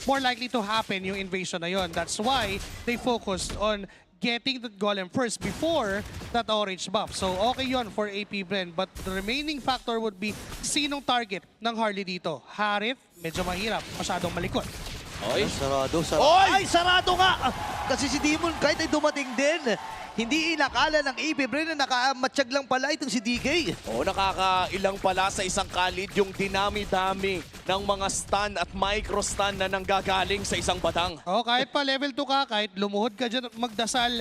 more likely to happen yung invasion na yon. That's why they focused on getting the golem first before that orange buff. So okay yon for AP Bren, but the remaining factor would be sinong target ng Harley dito. Harith, medyo mahirap, masyadong malikot. Oy. Sarado, sarado. Oy! Ay, sarado nga! Kasi si Demon kahit ay dumating din. Hindi inakala ng AP Bren na nakamatsyag lang pala itong si DK. Oo, nakakailang pala sa isang kalid yung dinami-dami ng mga stun at micro-stun na nanggagaling sa isang batang. Oh, kahit pa level 2 ka, kahit lumuhod ka dyan at magdasal,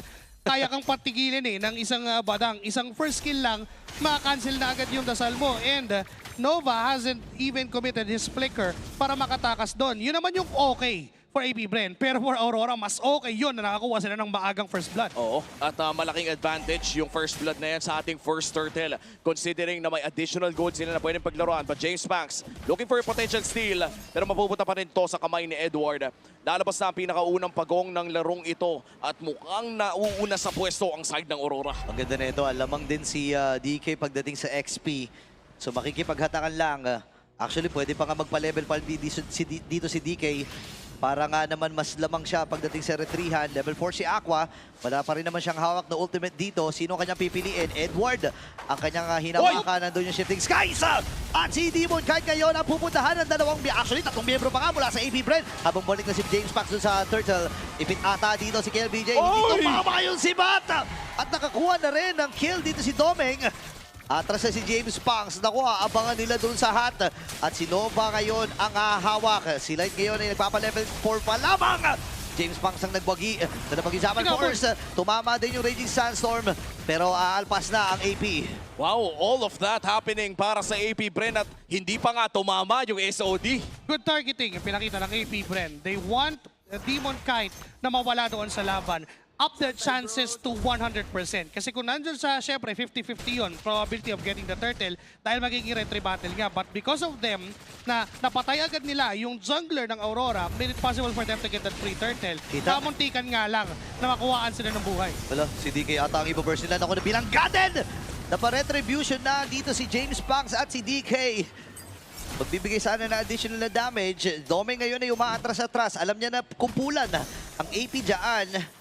kaya kang patigilin ng isang badang. Isang first kill lang, maka-cancel na agad yung dasal mo. And Nova hasn't even committed his flicker para makatakas doon. Yun naman yung okay for AP Bren. Pero for Aurora, mas okay yun na nakakuha sila ng maagang first blood. Oo, at malaking advantage yung first blood na yan sa ating first turtle. Considering na may additional gold sila na pwedeng paglaruan. But James Banks, looking for a potential steal. Pero mapupunta pa rin to sa kamay ni Edward. Lalabas na ang pinakaunang pagong ng larong ito. At mukhang nauuna sa pwesto ang side ng Aurora. Ang ganda na ito, alamang din si DK pagdating sa XP. So makikipaghatakan lang. Actually, pwede pa nga magpa-level pa dito si DK. Para nga naman mas lamang siya pagdating sa retrihan. Level 4 si Aqua. Wala pa rin naman siyang hawak na ultimate dito. Sino kanyang pipiliin? Edward. Ang kanyang hinawakan. Nandun yung Shifting Skies. At si Demon kahit ngayon ang pupuntahan ng dalawang... Actually, tatlong miyembro pa nga mula sa AP Bren. Habang balik na si James Pax dun sa Turtle. Ipit ata dito si KLBJ. Hindi tumama yung si Bata. At nakakuha na rin ng kill dito si Domeng. Atras na si James Pangs. Naku, abangan nila dun sa hat. At si Nova ngayon ang hawak. Si Light ngayon ay nagpapa-level 4 pa lamang. James Pangs ang nagwagi. Napag-isapan force. Tumama din yung Raging Sandstorm. Pero aalpas na ang AP. Wow, all of that happening para sa AP Bren at hindi pa nga tumama yung SOD. Good targeting yung pinakita ng AP Bren. They want Demon Kite na mawala doon sa laban. Up their chances to 100%. Kasi kung nandun sa, syempre, 50-50 yun, probability of getting the turtle, dahil magiging retry battle nga. But because of them, na napatay agad nila yung jungler ng Aurora, made it possible for them to get that free turtle. Kamuntikan nga lang na makuhaan sila ng buhay. Wala, si DK ata ang iba-burst nila. Naku, nabilanggaden! Napa-retribution na dito si James Pangs at si DK. Magbibigay sana na additional na damage. Dome ngayon ay umaatras-atras. Alam niya na kumpulan ang AP dyan.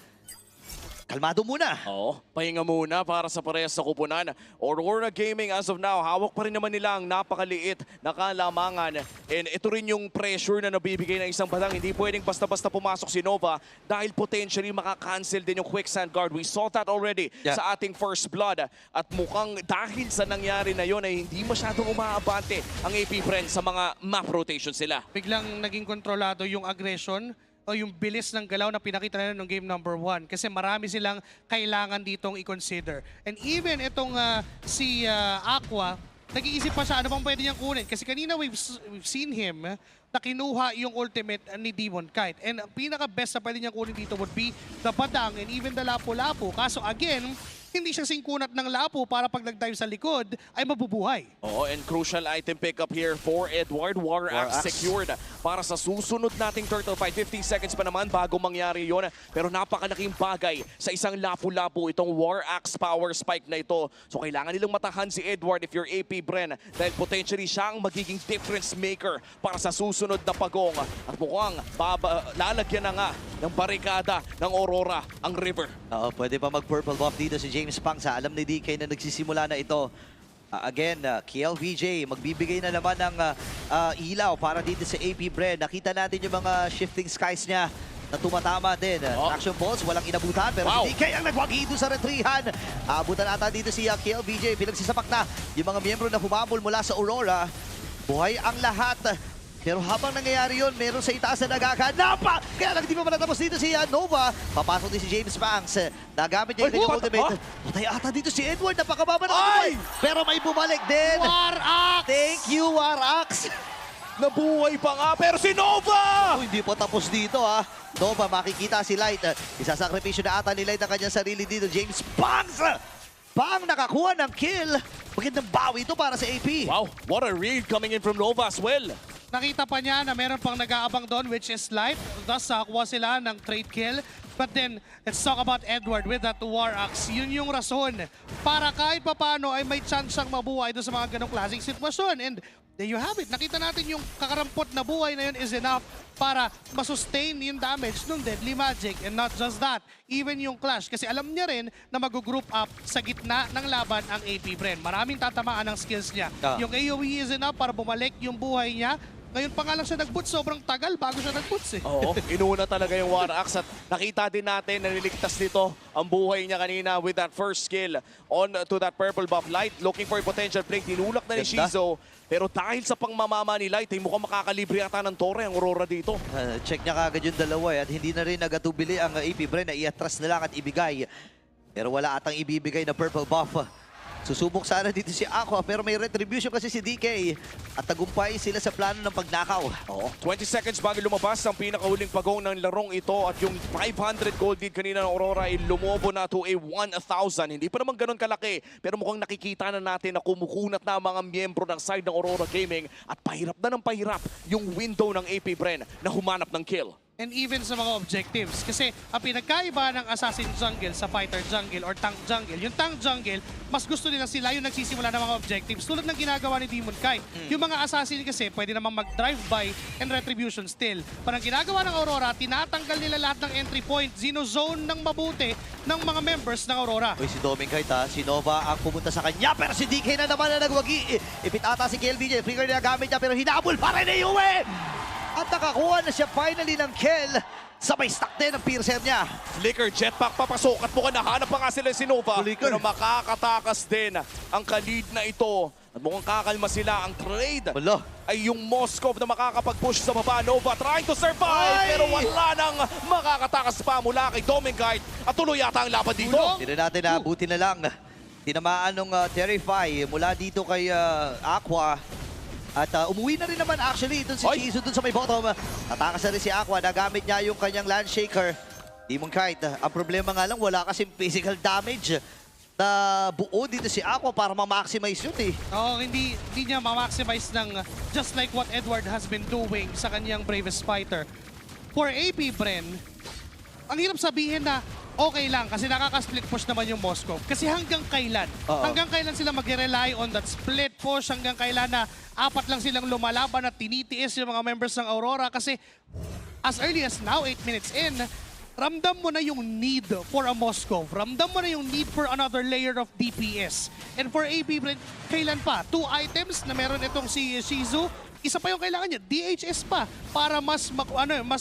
Kalmado muna. Oo, pahinga muna para sa parehas sa kupunan. Aurora Gaming as of now, hawak pa rin naman nila ang napakaliit na kalamangan. And ito rin yung pressure na nabibigay ng isang batang. Hindi pwedeng basta-basta pumasok si Nova dahil potentially makakancel din yung Quicksand Guard. We saw that already sa ating first blood. At mukhang dahil sa nangyari na yon ay hindi masyadong umaabante ang AP Bren sa mga map rotation sila. Biglang naging kontrolado yung aggression o yung bilis ng galaw na pinakita nila ng game number 1 kasi marami silang kailangan ditong i-consider. And even itong si Aqua, nag-iisip pa siya ano bang pwede niyang kunin. Kasi kanina we've seen him na kinuha yung ultimate ni Demon Kite. And ang pinaka-best na pwede niyang kunin dito would be the Badang and even the Lapu-Lapu. Kaso again, hindi siya singkunat ng Lapu para pag nag-dive sa likod ay mabubuhay. Oo, and crucial item pickup here for Edward. War Axe secured para sa susunod nating turtle fight. 15 seconds pa naman bago mangyari yon. Pero napakalaking bagay sa isang Lapu-Lapu itong War Axe power spike na ito. So kailangan nilang matahan si Edward if you're AP Bren dahil potentially siya ang magiging difference maker para sa susunod na pagong. At mukhang lalagyan na nga ng barikada ng Aurora ang river. Oo, pwede pa mag-purple buff dito si James Pangs. Alam ni DK na nagsisimula na ito. Again, KLVJ, magbibigay na naman ng ilaw para dito sa AP Bren. Nakita natin yung mga shifting skies niya na tumatama din. Traction balls, walang inabutan. Pero si DK ang nagwagi doon sa retrihan. Abutan ata dito si KLVJ. Pinagsisapak na yung mga miyembro na humabol mula sa Aurora. Buhay ang lahat. Pero habang nangyayari yun, meron sa itaas na nagaganapa. Kaya lang di pa matatapos dito si Nova. Papasok din si James Banks. Nagamit niya yung kanyang ultimate. Patay ata dito si Edward. Napakababa na buhay. Pero may bumalik din. War Axe! Thank you, War Axe. Nabuhay pa nga, pero si Nova! Hindi pa tapos dito Nova, makikita si Light. Isasakripisyo na ata ni Light ang kanyang sarili dito. James Banks! Pang nakakuha ng kill. Magandang bawi ito para sa AP. Wow, what a read coming in from Nova as well. Nakita pa niya na meron pang nag-aabang doon, which is Light. Thus, kuha sila ng trade kill. But then, let's talk about Edward with that War Axe. Yun yung rason para kahit papano ay may chance siyang mabuhay doon sa mga ganong klaseng sitwasyon. And there you have it. Nakita natin yung kakarampot na buhay na yun is enough para masustain yung damage ng Deadly Magic. And not just that, even yung Clash. Kasi alam niya rin na mag-group up sa gitna ng laban ang AP Bren. Maraming tatamaan ang skills niya. Yung AoE is enough para bumalik yung buhay niya. Ngayon pa nga lang siya nag-boots, sobrang tagal bago siya nag-boots eh. Oo, inuna talaga yung War Axe at nakita din natin na niligtas nito ang buhay niya kanina with that first skill on to that purple buff. Light looking for a potential play. Tinulak na ni Ganda. Shizo. Pero dahil sa pangmamama ni Light, ay mukhang makakalibre yata ng Torre ang Aurora dito. Check niya kagad yung dalawa at hindi na rin nagatubili ang AP Bren na i-atras na lang at ibigay. Pero wala atang ibibigay na purple buff. Susubok sana dito si Aqua pero may retribution kasi si DK at tagumpay sila sa plano ng pagnakaw. Oo. 20 seconds bago lumabas ang pinakahuling pagong ng larong ito at yung 500 gold lead kanina ng Aurora ay lumobo na to a 1,000. Hindi pa naman ganun kalaki pero mukhang nakikita na natin na kumukunat na ang mga miyembro ng side ng Aurora Gaming at pahirap na ng pahirap yung window ng AP Bren na humanap ng kill. And even sa mga objectives. Kasi ang pinagkaiba ng Assassin Jungle sa Fighter Jungle or Tank Jungle, yung Tank Jungle, mas gusto nila sila yung nagsisimula ng mga objectives tulad ng ginagawa ni Demon Kai. Yung mga Assassin kasi pwede namang mag-drive-by and retribution still. Parang ginagawa ng Aurora, tinatanggal nila lahat ng entry point, zone ng mabuti ng mga members ng Aurora. Uy, si Domingkite si Nova ang pumunta sa kanya pero si DK na naman na nagwagi. Ipit ata si KLBJ, flicker na gamit niya pero hinabol pa rin ni Uwe! At nakakuha na siya finally ng kill. Sabay stack din ang piercer niya. Flicker, jetpack papasok at mukhang nahanap pa nga sila si Nova. Flicker. Pero makakatakas din ang kalid na ito. At mukhang kakalma sila ang trade. Wala. Ay yung Moskov na makakapag-push sa baba. Nova trying to survive Ay! pero wala nang makakatakas pa mula kay Domingkite. At tuloy yata ang laban dito. Tulong. Hindi natin na, buti na lang. Tinamaan nung Terrify mula dito kay Aqua. At umuwi na rin naman actually dun si Oy! Chizu dun sa may bottom. Tatakas na rin si Aqua. Nagamit niya yung kanyang Landshaker. Demon Kite. Ang problema nga lang, wala kasing physical damage na buo dito si Aqua para ma-maximize yun eh. Oo, hindi niya ma-maximize ng just like what Edward has been doing sa kanyang Bravest Fighter. For AP Bren, ang hirap sabihin na okay lang kasi nakaka-split push naman yung Moskov. Kasi hanggang kailan? Oo. Hanggang kailan sila mag-rely on that split push? Hanggang kailan na apat lang silang lumalaban at tinitiis yung mga members ng Aurora? Kasi as early as now, 8 minutes in, ramdam mo na yung need for a Moskov. Ramdam mo na yung need for another layer of DPS. And for AP, kailan pa? 2 items na meron itong si Shizu. Isa pa yung kailangan niya, DHS pa, para mas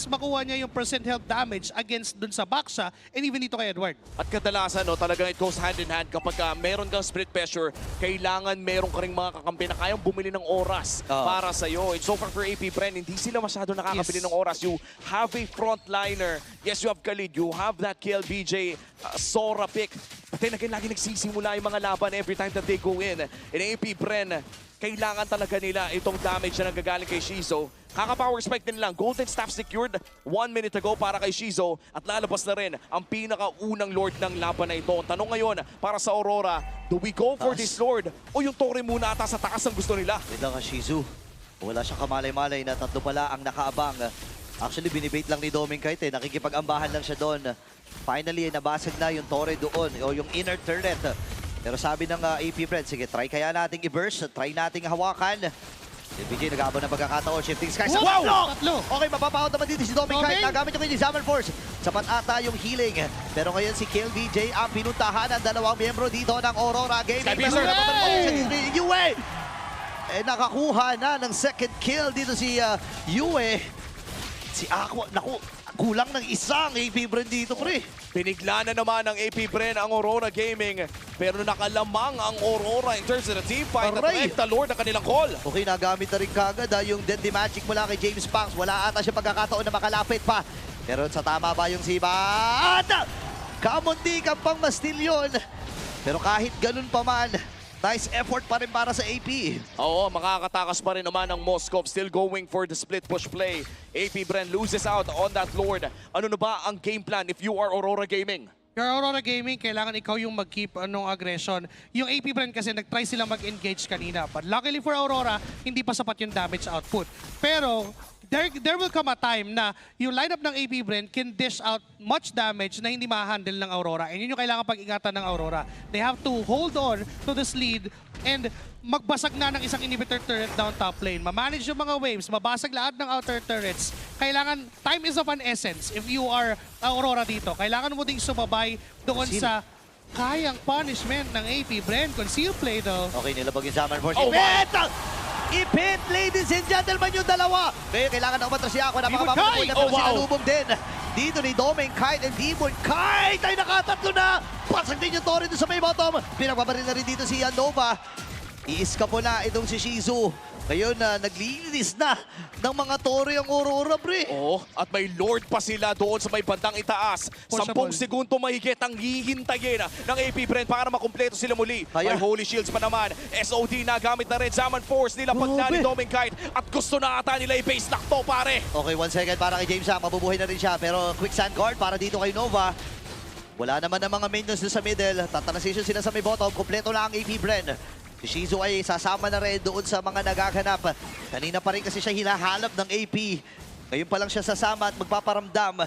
makuha niya yung percent health damage against dun sa Baksha and even dito kay Edward. At kadalasan, no, talagang it goes hand in hand kapag meron kang split pressure, kailangan meron ka ring mga kakampi na kayang bumili ng oras para sa'yo. And so far for AP Bren, hindi sila masyado nakakabili ng oras. You have a frontliner. Yes, you have Khalid. You have that KLBJ Sora pick. But then again, lagi nagsisimula yung mga laban every time that they go in. And AP Bren, kailangan talaga nila itong damage na nanggagaling kay Shizo. Kaka-power spike din lang. Golden Staff secured 1 minute ago para kay Shizo at lalabas na rin ang pinakaunang Lord ng laban na ito. Ang tanong ngayon para sa Aurora, do we go for this Lord o yung Torre muna ata sa taas ang gusto nila? Ganda ka Shizu. Wala siyang kamalay-malay na tatlo pala ang nakaabang. Actually, binibait lang ni Domingkite. Nakikipag-ambahan lang siya doon. Finally, nabasag na yung Torre doon o yung inner turret. Pero sabi ng AP Bren, sige, try kaya nating i-burst, try nating hawakan. BJ nag-aabang ng pagkakataon, shifting skies. Wow! Wow! Tatlo! Okay, mapapahot naman dito si Domingkite. Doming! Nagamit yung kanyang Examine Force. Sapat ata yung healing. Pero ngayon si KLBJ ang pinuntahan ng dalawang miyembro dito ng Aurora Gaming. Sky Pero Piercer! napapalit siya dito ni Yue! Nakakuha na ng second kill dito si Yue. Si Aqua, naku, kulang ng isang AP Bren dito, pre. Binigla na naman ng AP Bren ang Aurora Gaming. Pero nakalamang ang Aurora in terms of the team fight. Aray! At the Lord ang kanilang call. Okay, nagamit na rin kagad yung Deadly Magic mula kay James Pangs. Wala ata siya pagkakataon na makalapit pa. Pero sa tama ba yung si Bat? Kamundi ka pang ma-steal yun. Pero kahit ganun pa man, nice effort pa rin para sa AP. Oo, makakatakas pa rin naman ang Moskov. Still going for the split push play. AP Bren loses out on that Lord. Ano na ba ang game plan if you are Aurora Gaming? Your Aurora Gaming, kailangan ikaw yung mag-keep aggression. Yung AP Bren kasi nag-try sila mag-engage kanina. But luckily for Aurora, hindi pa sapat yung damage output. Pero there will come a time na yung lineup ng AP Bren can dish out much damage na hindi ma-handle ng Aurora. And yun yung kailangan pag-ingatan ng Aurora. They have to hold on to this lead and magbasag na ng isang inhibitor turret down top lane. Ma-manage yung mga waves, mabasag lahat ng outer turrets. Kailangan, time is of an essence if you are Aurora dito. Kailangan mo ding sumabay doon sa kayang punishment ng AP Bren. Conceal play though. Okay, nilabag yung Zaman Force. Oh, Ipit! Ipit, ladies and gentlemen, yung dalawa. Ngayon, kailangan na umatras si Aqua. Napakamapuloy na pero sinalubog din. Dito ni Domeng, Kite, and Demon. Kite ay nakatatlo na. Pasag din yung Torre doon sa may bottom. Pinagbabaril na rin dito si Nova. Iiska po na itong si Shizu. Ngayon, naglilinis na ng mga Torre ang Aurora, pre. Oo, at may Lord pa sila doon sa may bandang itaas. 10 Pushable. segundo mahigit ang hihintayin ng AP Bren para makumpleto sila muli. Kaya. May Holy Shields pa naman. SOD na gamit na rin. Zaman Force nila pagna ni Grabe. Doming Kite. At gusto na ata nila i-base lock to, pare. Okay, 1 second para kay James. Mabubuhay na rin siya. Pero quick sand guard para dito kay Nova. Wala naman ang mga minions doon sa middle. Tatanasation sila sa may bottom. Kompleto na ang AP Bren. Si Shizu ay sasama na rin doon sa mga naghahanap. Kanina pa rin kasi siya hinahanap ng AP. Ngayon pa lang siya sasama at magpaparamdam.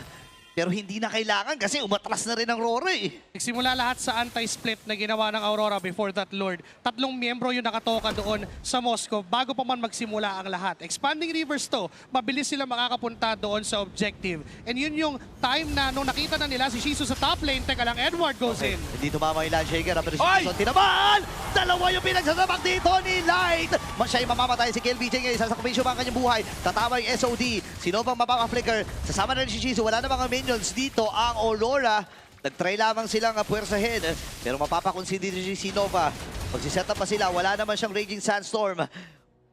Pero hindi na kailangan kasi umatras na rin ang Rory. Nagsimula lahat sa anti-split na ginawa ng Aurora before that Lord. 3 miyembro yung nakatoka doon sa Moscow bago pa man magsimula ang lahat. Expanding Rivers to, mabilis sila makakapunta doon sa objective. And yun yung time na nung nakita na nila si Shizu sa top lane, teka lang, Edward goes in. Hindi tumama yung Landshaker pero si Ay! Shizu tinamaan! Dalawa yung pinagsasabak dito ni Light! Siya'y mamamatay si KLBJ ngayon. Sasakamisyo ba ang kanyang buhay? Tatama yung SOD. Sino bang mapaka-flicker? Sasama na rin si Shizu. Wala na mga minions dito ang Aurora. Nag-try lamang silang puwersahin. Pero mapapakonsider si Nova. Magsiset up pa sila. Wala naman siyang Raging Sandstorm.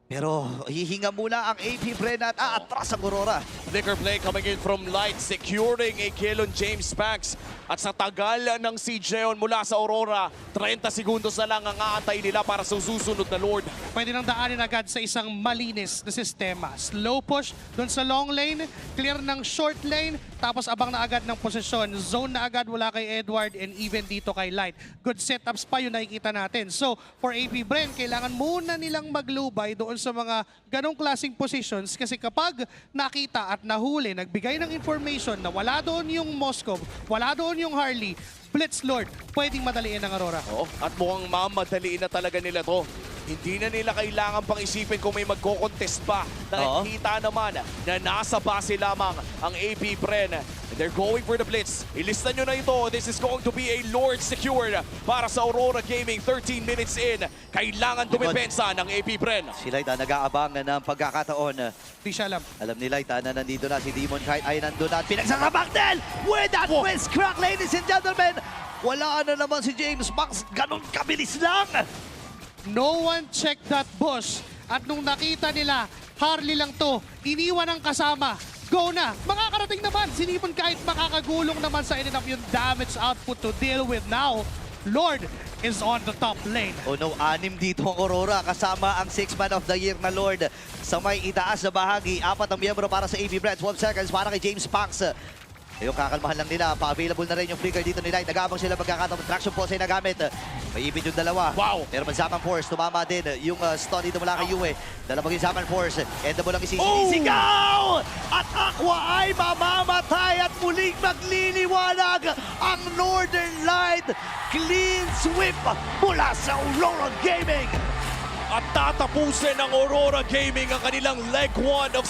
Pero hihinga muna ang AP Bren at aatras ang Aurora. Flicker play coming in from Light, securing a kill on James Pax. At sa tagal ng CJ mula sa Aurora, 30 segundos na lang ang aantay nila para sa susunod na Lord. Pwede nang daanin agad sa isang malinis na sistema. Slow push doon sa long lane, clear ng short lane, tapos abang na agad ng posisyon. Zone na agad mula kay Edward and even dito kay Light. Good setups pa yung nakikita natin. So, for AP Bren, kailangan muna nilang maglubay doon sa mga ganong klaseng positions kasi kapag nakita at nahuli, nagbigay ng information na wala doon yung Moscow, wala doon yung Harley, Blitz Lord, pwedeng madaliin ng Aurora. Oo, at mukhang mamadaliin na talaga nila to. Hindi na nila kailangan pang isipin kung may magko-contest pa. Nakikita naman na nasa base lamang ang AP Bren. And they're going for the blitz. Ilista nyo na ito. This is going to be a Lord secured para sa Aurora Gaming. 13 minutes in. Kailangan dumipensa ng AP Bren. Si Light nag-aabang ng pagkakataon. Di siya alam. Alam ni Light na nandito na si Demon Kite ay nandun na at pinagsasabak din with that whisk crack, ladies and gentlemen. Wala na naman si James Max. Ganon kabilis lang. No one checked that bush. At nung nakita nila, Harley lang to, iniwan ang kasama. Go na! Makakarating naman! Sinipon kahit makakagulong naman sa in enough yung damage output to deal with now. Lord is on the top lane. Oh no, 6 dito ang Aurora kasama ang 6 man of the year na Lord. Sa may itaas na bahagi, 4 ang miyembro para sa AP Bren. 12 seconds para kay James Pax. Yung kakalmahan lang nila, pa-available na rin yung flicker dito ni Light. Nag-aabang sila pagkakataon. Traction po ay nagamit. May ipin yung dalawa. Wow. Pero Zaman Force, tumama din yung stun dito mula kay Yue. Dalawang yung Zaman Force. Enda mo lang isigaw! At Aqua ay mamamatay at muling magliliwanag ang Northern Light. Clean sweep mula sa Aurora Gaming. At tatapusin ng Aurora Gaming ang kanilang leg 1 of